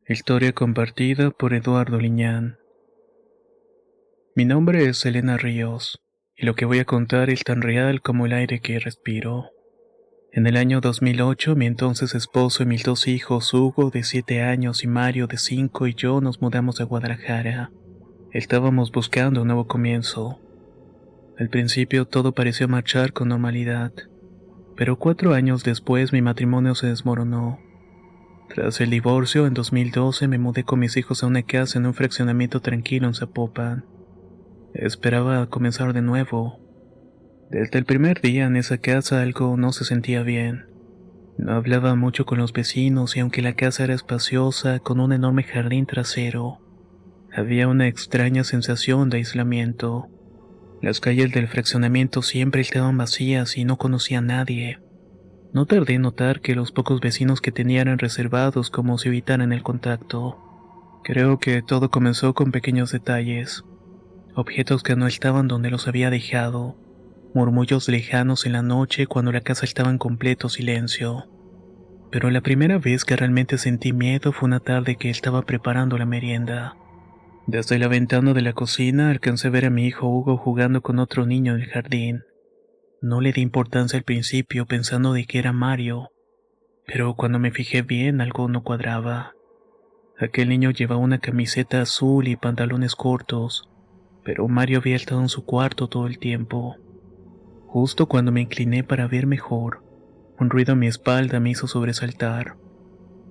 Historia compartida por Eduardo Liñán. Mi nombre es Elena Ríos, y lo que voy a contar es tan real como el aire que respiro. En el año 2008, mi entonces esposo y mis dos hijos, Hugo de 7 años y Mario de 5, y yo nos mudamos a Guadalajara. Estábamos buscando un nuevo comienzo. Al principio todo parecía marchar con normalidad, pero 4 años después mi matrimonio se desmoronó. Tras el divorcio, en 2012 me mudé con mis hijos a una casa en un fraccionamiento tranquilo en Zapopan. Esperaba comenzar de nuevo. Desde el primer día en esa casa algo no se sentía bien. No hablaba mucho con los vecinos y aunque la casa era espaciosa, con un enorme jardín trasero, había una extraña sensación de aislamiento. Las calles del fraccionamiento siempre estaban vacías y no conocía a nadie. No tardé en notar que los pocos vecinos que tenía eran reservados como si evitaran el contacto. Creo que todo comenzó con pequeños detalles. Objetos que no estaban donde los había dejado. Murmullos lejanos en la noche cuando la casa estaba en completo silencio. Pero la primera vez que realmente sentí miedo fue una tarde que estaba preparando la merienda. Desde la ventana de la cocina alcancé a ver a mi hijo Hugo jugando con otro niño en el jardín. No le di importancia al principio pensando de que era Mario, pero cuando me fijé bien algo no cuadraba. Aquel niño llevaba una camiseta azul y pantalones cortos, pero Mario había estado en su cuarto todo el tiempo. Justo cuando me incliné para ver mejor, un ruido a mi espalda me hizo sobresaltar.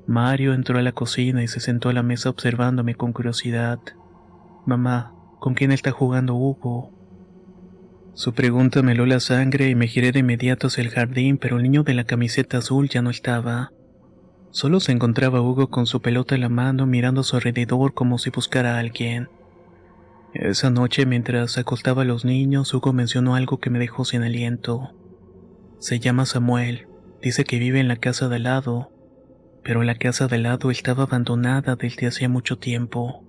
Mario entró a la cocina y se sentó a la mesa observándome con curiosidad. Mamá, ¿con quién está jugando Hugo? Su pregunta me heló la sangre y me giré de inmediato hacia el jardín, pero el niño de la camiseta azul ya no estaba. Solo se encontraba Hugo con su pelota en la mano mirando a su alrededor como si buscara a alguien. Esa noche, mientras acostaba a los niños, Hugo mencionó algo que me dejó sin aliento. Se llama Samuel, dice que vive en la casa de al lado, pero la casa de al lado estaba abandonada desde hacía mucho tiempo,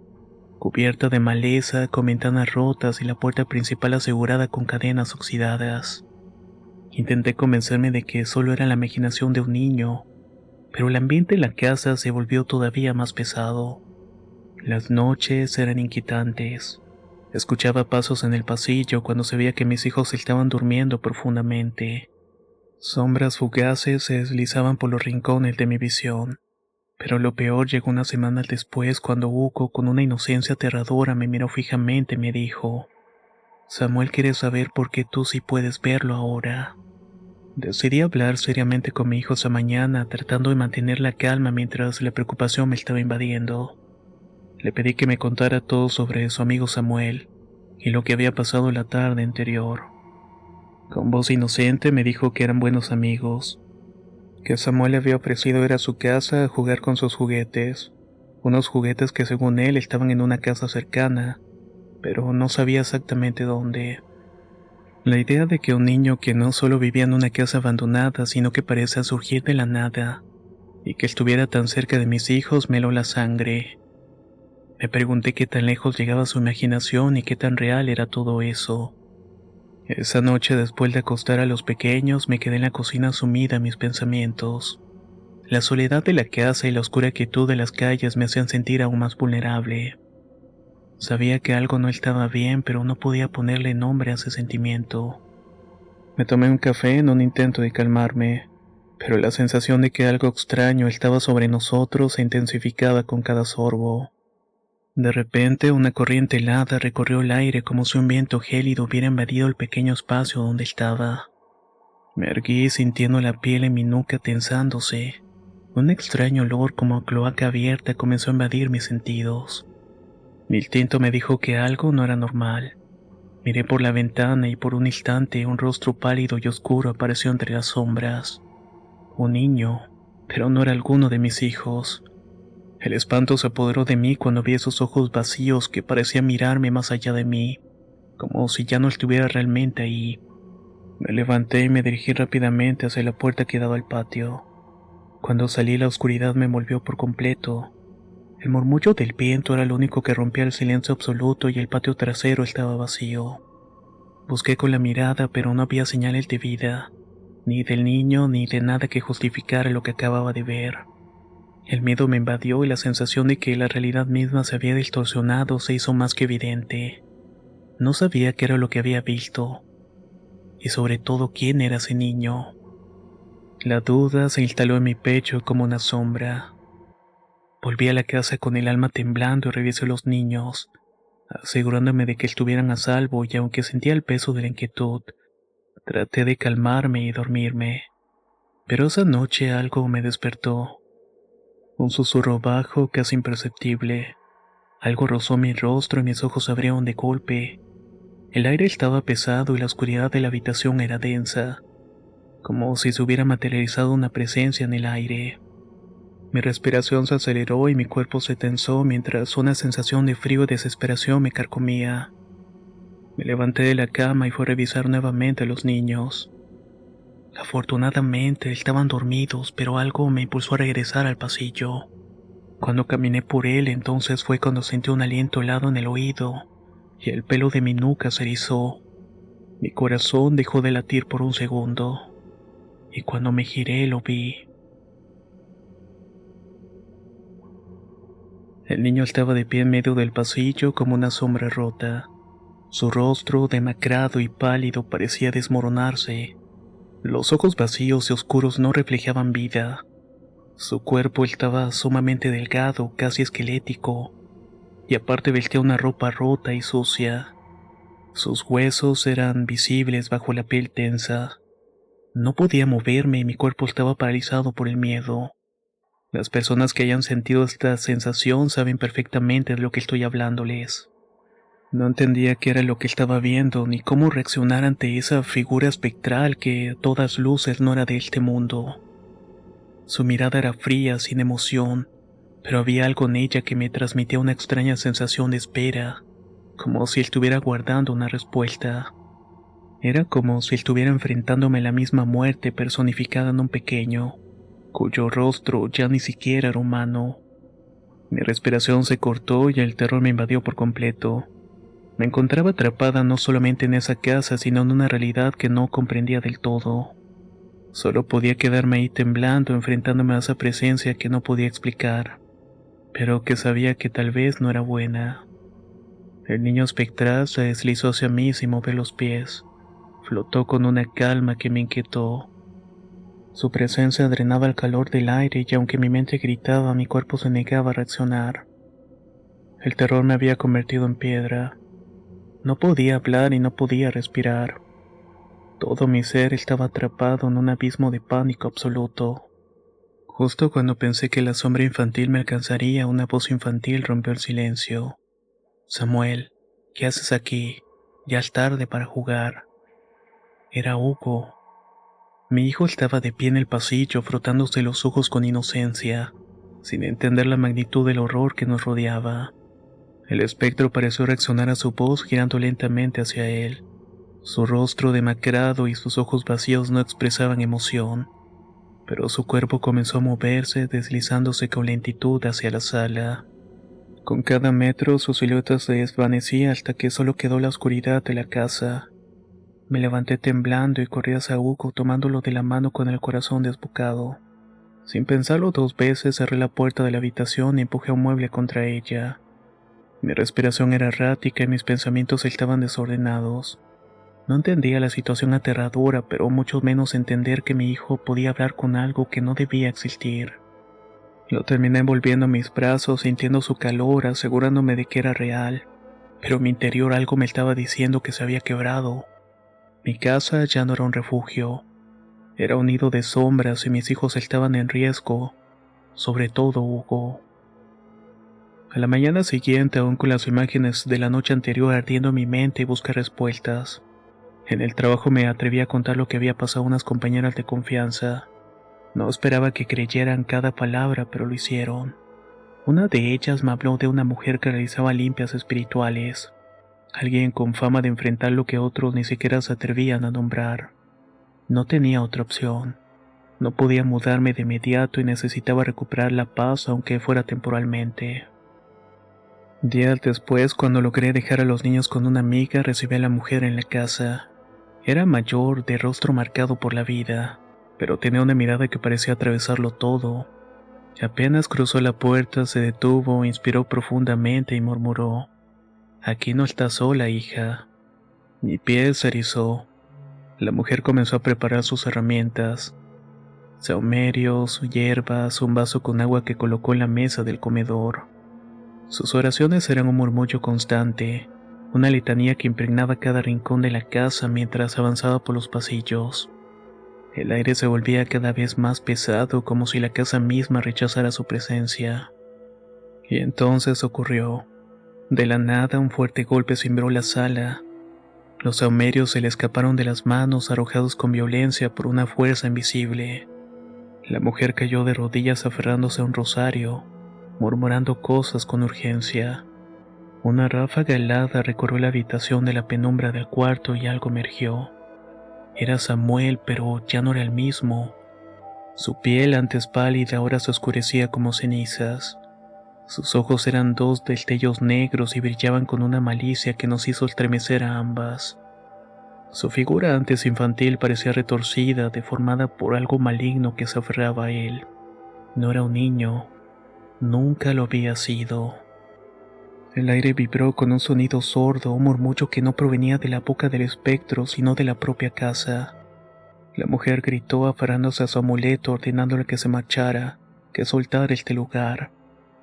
cubierta de maleza, con ventanas rotas y la puerta principal asegurada con cadenas oxidadas. Intenté convencerme de que solo era la imaginación de un niño, pero el ambiente en la casa se volvió todavía más pesado. Las noches eran inquietantes. Escuchaba pasos en el pasillo cuando se veía que mis hijos estaban durmiendo profundamente. Sombras fugaces se deslizaban por los rincones de mi visión. Pero lo peor llegó unas semanas después cuando Hugo, con una inocencia aterradora, me miró fijamente y me dijo: Samuel quiere saber por qué tú sí puedes verlo ahora. Decidí hablar seriamente con mi hijo esa mañana, tratando de mantener la calma mientras la preocupación me estaba invadiendo. Le pedí que me contara todo sobre su amigo Samuel y lo que había pasado la tarde anterior. Con voz inocente me dijo que eran buenos amigos, que Samuel le había ofrecido ir a su casa a jugar con sus juguetes, unos juguetes que según él estaban en una casa cercana, pero no sabía exactamente dónde. La idea de que un niño que no solo vivía en una casa abandonada, sino que parecía surgir de la nada, y que estuviera tan cerca de mis hijos me heló la sangre. Me pregunté qué tan lejos llegaba su imaginación y qué tan real era todo eso. Esa noche, después de acostar a los pequeños, me quedé en la cocina sumida en mis pensamientos. La soledad de la casa y la oscura quietud de las calles me hacían sentir aún más vulnerable. Sabía que algo no estaba bien, pero no podía ponerle nombre a ese sentimiento. Me tomé un café en un intento de calmarme, pero la sensación de que algo extraño estaba sobre nosotros se intensificaba con cada sorbo. De repente, una corriente helada recorrió el aire como si un viento gélido hubiera invadido el pequeño espacio donde estaba. Me erguí sintiendo la piel en mi nuca tensándose. Un extraño olor como a cloaca abierta comenzó a invadir mis sentidos. Mi instinto me dijo que algo no era normal. Miré por la ventana y por un instante un rostro pálido y oscuro apareció entre las sombras. Un niño, pero no era alguno de mis hijos. El espanto se apoderó de mí cuando vi esos ojos vacíos que parecían mirarme más allá de mí, como si ya no estuviera realmente ahí. Me levanté y me dirigí rápidamente hacia la puerta que daba al patio. Cuando salí, la oscuridad me envolvió por completo. El murmullo del viento era lo único que rompía el silencio absoluto y el patio trasero estaba vacío. Busqué con la mirada, pero no había señales de vida, ni del niño ni de nada que justificara lo que acababa de ver. El miedo me invadió y la sensación de que la realidad misma se había distorsionado se hizo más que evidente. No sabía qué era lo que había visto, y sobre todo quién era ese niño. La duda se instaló en mi pecho como una sombra. Volví a la casa con el alma temblando y revisé a los niños, asegurándome de que estuvieran a salvo, y aunque sentía el peso de la inquietud, traté de calmarme y dormirme. Pero esa noche algo me despertó. Un susurro bajo, casi imperceptible. Algo rozó mi rostro y mis ojos se abrieron de golpe. El aire estaba pesado y la oscuridad de la habitación era densa, como si se hubiera materializado una presencia en el aire. Mi respiración se aceleró y mi cuerpo se tensó mientras una sensación de frío y desesperación me carcomía. Me levanté de la cama y fui a revisar nuevamente a los niños. Afortunadamente estaban dormidos, pero algo me impulsó a regresar al pasillo. Cuando caminé por él, entonces fue cuando sentí un aliento helado en el oído y el pelo de mi nuca se erizó. Mi corazón dejó de latir por un segundo, y cuando me giré lo vi. El niño estaba de pie en medio del pasillo como una sombra rota. Su rostro, demacrado y pálido, parecía desmoronarse. Los ojos vacíos y oscuros no reflejaban vida. Su cuerpo estaba sumamente delgado, casi esquelético, y aparte vestía una ropa rota y sucia. Sus huesos eran visibles bajo la piel tensa. No podía moverme y mi cuerpo estaba paralizado por el miedo. Las personas que hayan sentido esta sensación saben perfectamente de lo que estoy hablándoles. No entendía qué era lo que estaba viendo ni cómo reaccionar ante esa figura espectral que a todas luces no era de este mundo. Su mirada era fría, sin emoción, pero había algo en ella que me transmitía una extraña sensación de espera, como si estuviera guardando una respuesta. Era como si estuviera enfrentándome a la misma muerte personificada en un pequeño, cuyo rostro ya ni siquiera era humano. Mi respiración se cortó y el terror me invadió por completo. Me encontraba atrapada no solamente en esa casa, sino en una realidad que no comprendía del todo. Solo podía quedarme ahí temblando, enfrentándome a esa presencia que no podía explicar, pero que sabía que tal vez no era buena. El niño espectral se deslizó hacia mí sin mover los pies. Flotó con una calma que me inquietó. Su presencia drenaba el calor del aire y aunque mi mente gritaba, mi cuerpo se negaba a reaccionar. El terror me había convertido en piedra. No podía hablar y no podía respirar. Todo mi ser estaba atrapado en un abismo de pánico absoluto. Justo cuando pensé que la sombra infantil me alcanzaría, una voz infantil rompió el silencio. Samuel, ¿qué haces aquí? Ya es tarde para jugar. Era Hugo. Mi hijo estaba de pie en el pasillo, frotándose los ojos con inocencia, sin entender la magnitud del horror que nos rodeaba. El espectro pareció reaccionar a su voz girando lentamente hacia él. Su rostro demacrado y sus ojos vacíos no expresaban emoción, pero su cuerpo comenzó a moverse, deslizándose con lentitud hacia la sala. Con cada metro su silueta se desvanecía hasta que solo quedó la oscuridad de la casa. Me levanté temblando y corrí hacia Hugo tomándolo de la mano con el corazón desbocado. Sin pensarlo dos veces cerré la puerta de la habitación y empujé un mueble contra ella. Mi respiración era errática y mis pensamientos estaban desordenados. No entendía la situación aterradora, pero mucho menos entender que mi hijo podía hablar con algo que no debía existir. Lo terminé envolviendo en mis brazos, sintiendo su calor, asegurándome de que era real, pero en mi interior algo me estaba diciendo que se había quebrado. Mi casa ya no era un refugio, era un nido de sombras y mis hijos estaban en riesgo, sobre todo Hugo. A la mañana siguiente, aún con las imágenes de la noche anterior ardiendo en mi mente, busqué respuestas. En el trabajo me atreví a contar lo que había pasado a unas compañeras de confianza. No esperaba que creyeran cada palabra, pero lo hicieron. Una de ellas me habló de una mujer que realizaba limpias espirituales, alguien con fama de enfrentar lo que otros ni siquiera se atrevían a nombrar. No tenía otra opción. No podía mudarme de inmediato y necesitaba recuperar la paz aunque fuera temporalmente. Días después, cuando logré dejar a los niños con una amiga, recibí a la mujer en la casa. Era mayor, de rostro marcado por la vida, pero tenía una mirada que parecía atravesarlo todo. Apenas cruzó la puerta, se detuvo, inspiró profundamente y murmuró: «Aquí no estás sola, hija». Mi piel se erizó. La mujer comenzó a preparar sus herramientas: saumerios, hierbas, un vaso con agua que colocó en la mesa del comedor. Sus oraciones eran un murmullo constante, una litanía que impregnaba cada rincón de la casa mientras avanzaba por los pasillos. El aire se volvía cada vez más pesado, como si la casa misma rechazara su presencia. Y entonces ocurrió. De la nada, un fuerte golpe cimbró la sala. Los saumerios se le escaparon de las manos, arrojados con violencia por una fuerza invisible. La mujer cayó de rodillas aferrándose a un rosario, murmurando cosas con urgencia. Una ráfaga helada recorrió la habitación de la penumbra del cuarto y algo emergió. Era Samuel, pero ya no era el mismo. Su piel, antes pálida, ahora se oscurecía como cenizas. Sus ojos eran dos destellos negros y brillaban con una malicia que nos hizo estremecer a ambas. Su figura, antes infantil, parecía retorcida, deformada por algo maligno que se aferraba a él. No era un niño. Nunca lo había sido. El aire vibró con un sonido sordo, un murmullo que no provenía de la boca del espectro, sino de la propia casa. La mujer gritó aferrándose a su amuleto, ordenándole que se marchara, que soltara este lugar.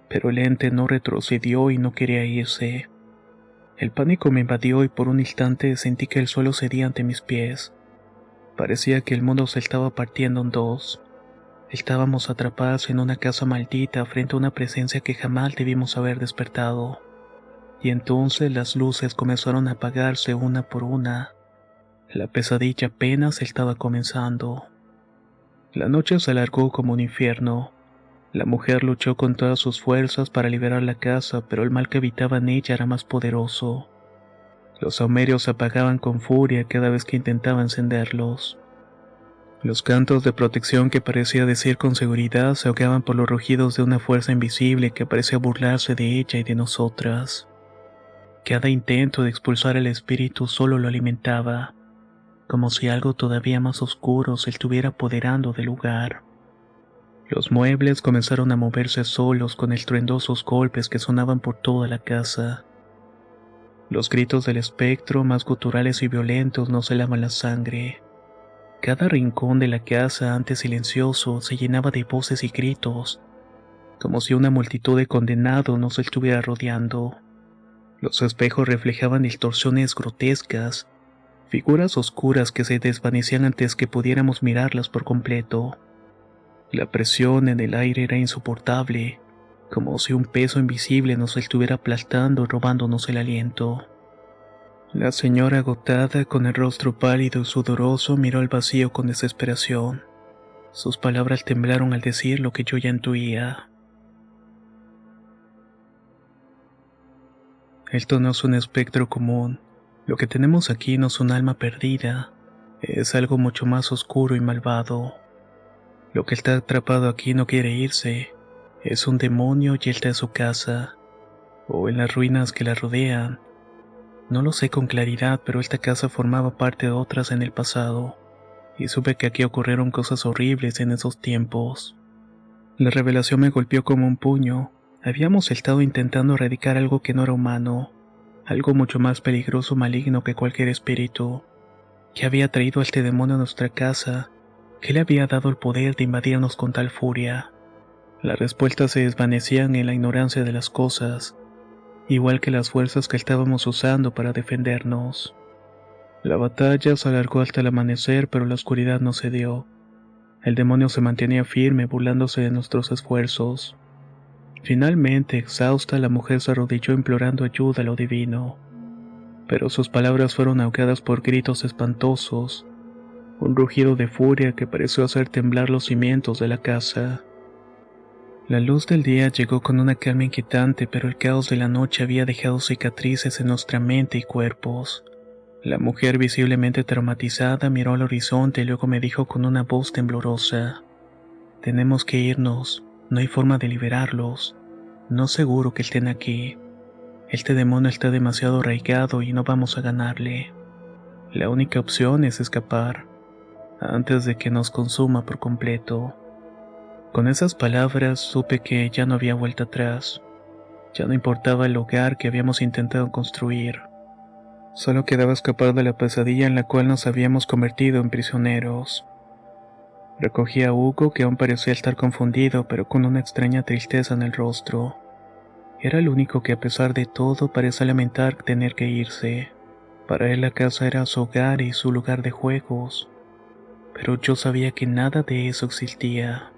Pero el ente no retrocedió y no quería irse. El pánico me invadió y por un instante sentí que el suelo cedía ante mis pies. Parecía que el mundo se estaba partiendo en dos. Estábamos atrapados en una casa maldita frente a una presencia que jamás debimos haber despertado. Y entonces las luces comenzaron a apagarse una por una. La pesadilla apenas estaba comenzando. La noche se alargó como un infierno. La mujer luchó con todas sus fuerzas para liberar la casa, pero el mal que habitaba en ella era más poderoso. Los saumerios se apagaban con furia cada vez que intentaba encenderlos. Los cantos de protección que parecía decir con seguridad se ahogaban por los rugidos de una fuerza invisible que parecía burlarse de ella y de nosotras. Cada intento de expulsar el espíritu solo lo alimentaba, como si algo todavía más oscuro se estuviera apoderando del lugar. Los muebles comenzaron a moverse solos con estruendosos golpes que sonaban por toda la casa. Los gritos del espectro, más guturales y violentos, nos helaban la sangre. Cada rincón de la casa, antes silencioso, se llenaba de voces y gritos, como si una multitud de condenados nos estuviera rodeando. Los espejos reflejaban distorsiones grotescas, figuras oscuras que se desvanecían antes que pudiéramos mirarlas por completo. La presión en el aire era insoportable, como si un peso invisible nos estuviera aplastando y robándonos el aliento. La señora, agotada, con el rostro pálido y sudoroso, miró al vacío con desesperación. Sus palabras temblaron al decir lo que yo ya intuía. Esto no es un espectro común. Lo que tenemos aquí no es un alma perdida. Es algo mucho más oscuro y malvado. Lo que está atrapado aquí no quiere irse. Es un demonio y está en su casa, o en las ruinas que la rodean. No lo sé con claridad, pero esta casa formaba parte de otras en el pasado, y supe que aquí ocurrieron cosas horribles en esos tiempos. La revelación me golpeó como un puño. Habíamos estado intentando erradicar algo que no era humano, algo mucho más peligroso y maligno que cualquier espíritu. ¿Qué había traído a este demonio a nuestra casa? ¿Qué le había dado el poder de invadirnos con tal furia? Las respuestas se desvanecían en la ignorancia de las cosas, igual que las fuerzas que estábamos usando para defendernos. La batalla se alargó hasta el amanecer, pero la oscuridad no cedió. El demonio se mantenía firme, burlándose de nuestros esfuerzos. Finalmente, exhausta, la mujer se arrodilló implorando ayuda a lo divino. Pero sus palabras fueron ahogadas por gritos espantosos, un rugido de furia que pareció hacer temblar los cimientos de la casa. La luz del día llegó con una calma inquietante, pero el caos de la noche había dejado cicatrices en nuestra mente y cuerpos. La mujer, visiblemente traumatizada, miró al horizonte y luego me dijo con una voz temblorosa: «Tenemos que irnos, no hay forma de liberarlos. No seguro que estén aquí. Este demonio está demasiado arraigado y no vamos a ganarle. La única opción es escapar, antes de que nos consuma por completo». Con esas palabras supe que ya no había vuelta atrás. Ya no importaba el hogar que habíamos intentado construir. Solo quedaba escapar de la pesadilla en la cual nos habíamos convertido en prisioneros. Recogí a Hugo, que aún parecía estar confundido, pero con una extraña tristeza en el rostro. Era el único que, a pesar de todo, parecía lamentar tener que irse. Para él la casa era su hogar y su lugar de juegos, pero yo sabía que nada de eso existía.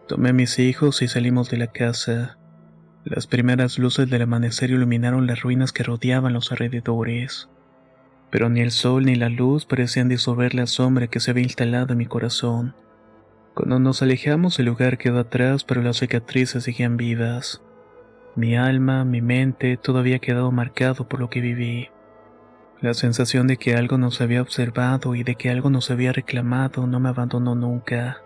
Tomé a mis hijos y salimos de la casa. Las primeras luces del amanecer iluminaron las ruinas que rodeaban los alrededores, pero ni el sol ni la luz parecían disolver la sombra que se había instalado en mi corazón. Cuando nos alejamos, el lugar quedó atrás, pero las cicatrices seguían vivas. Mi alma, mi mente, todo había quedado marcado por lo que viví. La sensación de que algo nos había observado y de que algo nos había reclamado no me abandonó nunca.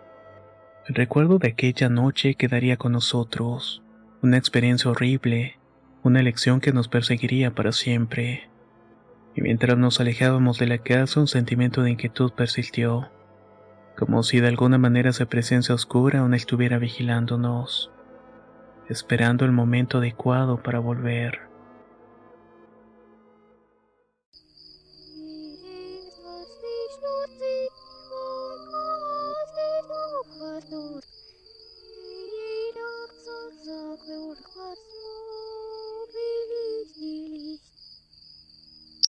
El recuerdo de aquella noche quedaría con nosotros, una experiencia horrible, una lección que nos perseguiría para siempre. Y mientras nos alejábamos de la casa, un sentimiento de inquietud persistió, como si de alguna manera esa presencia oscura aún estuviera vigilándonos, esperando el momento adecuado para volver.